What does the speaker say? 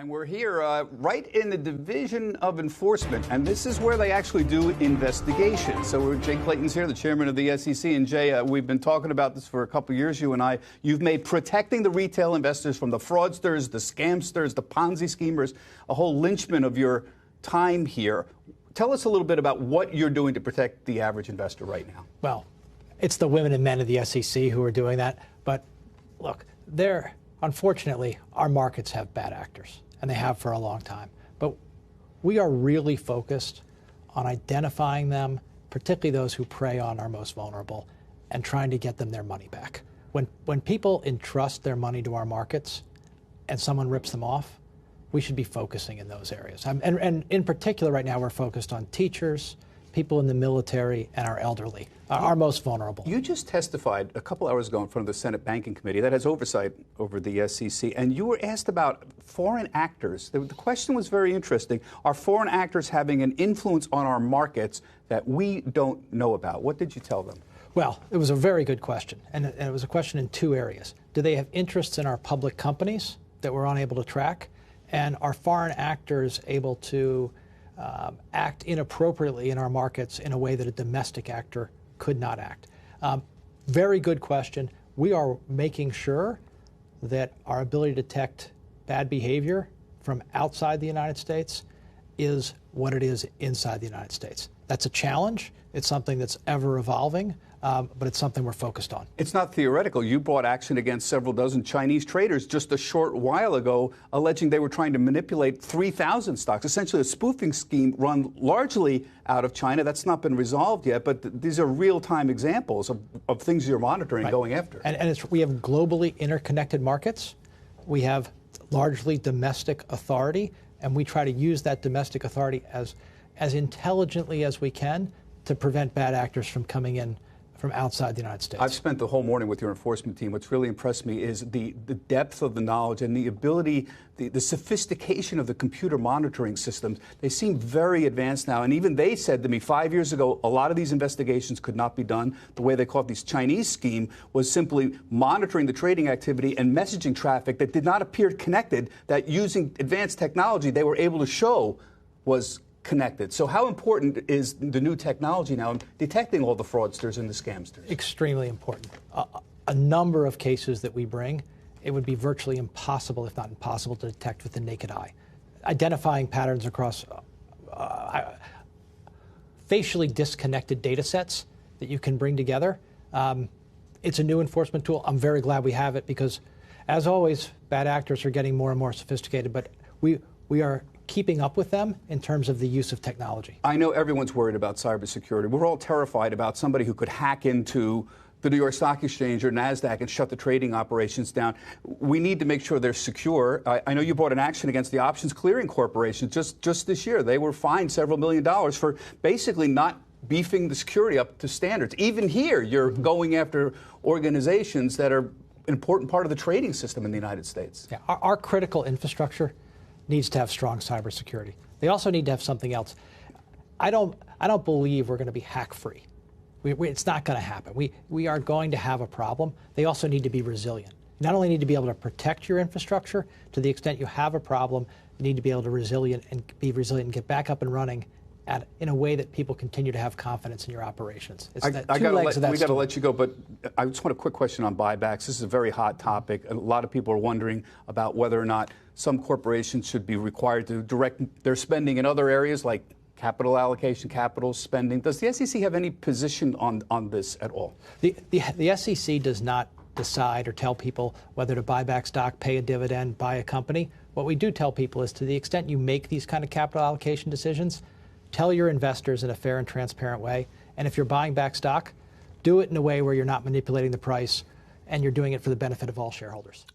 And we're here right in the Division of Enforcement, and this is where they actually do investigations. So Jay Clayton's here, the chairman of the SEC. And Jay, we've been talking about this for a couple of years, you and I. You've made protecting the retail investors from the fraudsters, the scamsters, the Ponzi schemers, a whole linchpin of your time here. Tell us a little bit about what you're doing to protect the average investor right now. Well, it's the women and men of the SEC who are doing that. But look, unfortunately, our markets have bad actors, and they have for a long time. But we are really focused on identifying them, particularly those who prey on our most vulnerable, and trying to get them their money back. When people entrust their money to our markets and someone rips them off, we should be focusing in those areas. And in particular, right now, we're focused on teachers, people in the military, and our elderly, our most vulnerable. You just testified a couple hours ago in front of the Senate Banking Committee that has oversight over the SEC, and you were asked about foreign actors. The question was very interesting. Are foreign actors having an influence on our markets that we don't know about? What did you tell them? Well, it was a very good question, and it was a question in two areas. Do they have interests in our public companies that we're unable to track? And are foreign actors able to act inappropriately in our markets in a way that a domestic actor could not act? Very good question. We are making sure that our ability to detect bad behavior from outside the United States is what it is inside the United States. That's a challenge. It's something that's ever evolving, but it's something we're focused on. It's not theoretical. You brought action against several dozen Chinese traders just a short while ago, alleging they were trying to manipulate 3,000 stocks, essentially a spoofing scheme run largely out of China. That's not been resolved yet, but these are real-time examples of things you're monitoring, right, going after. And we have globally interconnected markets. We have largely domestic authority, and we try to use that domestic authority as intelligently as we can to prevent bad actors from coming in from outside the United States. I've spent the whole morning with your enforcement team. What's really impressed me is the depth of the knowledge and the ability, the sophistication of the computer monitoring systems. They seem very advanced now. And even they said to me 5 years ago, a lot of these investigations could not be done. The way they caught this Chinese scheme was simply monitoring the trading activity and messaging traffic that did not appear connected, that using advanced technology they were able to show was connected. So how important is the new technology now in detecting all the fraudsters and the scamsters? Extremely important. A number of cases that we bring, it would be virtually impossible, if not impossible, to detect with the naked eye. Identifying patterns across facially disconnected data sets that you can bring together. It's a new enforcement tool. I'm very glad we have it because, as always, bad actors are getting more and more sophisticated, but we are keeping up with them in terms of the use of technology. I know everyone's worried about cybersecurity. We're all terrified about somebody who could hack into the New York Stock Exchange or NASDAQ and shut the trading operations down. We need to make sure they're secure. I know you brought an action against the Options Clearing Corporation just this year. They were fined several $1 million for basically not beefing the security up to standards. Even here, you're going after organizations that are an important part of the trading system in the United States. Yeah, our critical infrastructure needs to have strong cybersecurity. They also need to have something else. I don't believe we're going to be hack-free. It's not going to happen. We are going to have a problem. They also need to be resilient. You not only need to be able to protect your infrastructure, to the extent you have a problem, you need to be able to be resilient and get back up and running in a way that people continue to have confidence in your operations. It's we got to let you go, but I just want a quick question on buybacks. This is a very hot topic. A lot of people are wondering about whether or not some corporations should be required to direct their spending in other areas like capital allocation, capital spending. Does the SEC have any position on this at all? The SEC does not decide or tell people whether to buy back stock, pay a dividend, buy a company. What we do tell people is, to the extent you make these kind of capital allocation decisions, tell your investors in a fair and transparent way. And if you're buying back stock, do it in a way where you're not manipulating the price and you're doing it for the benefit of all shareholders.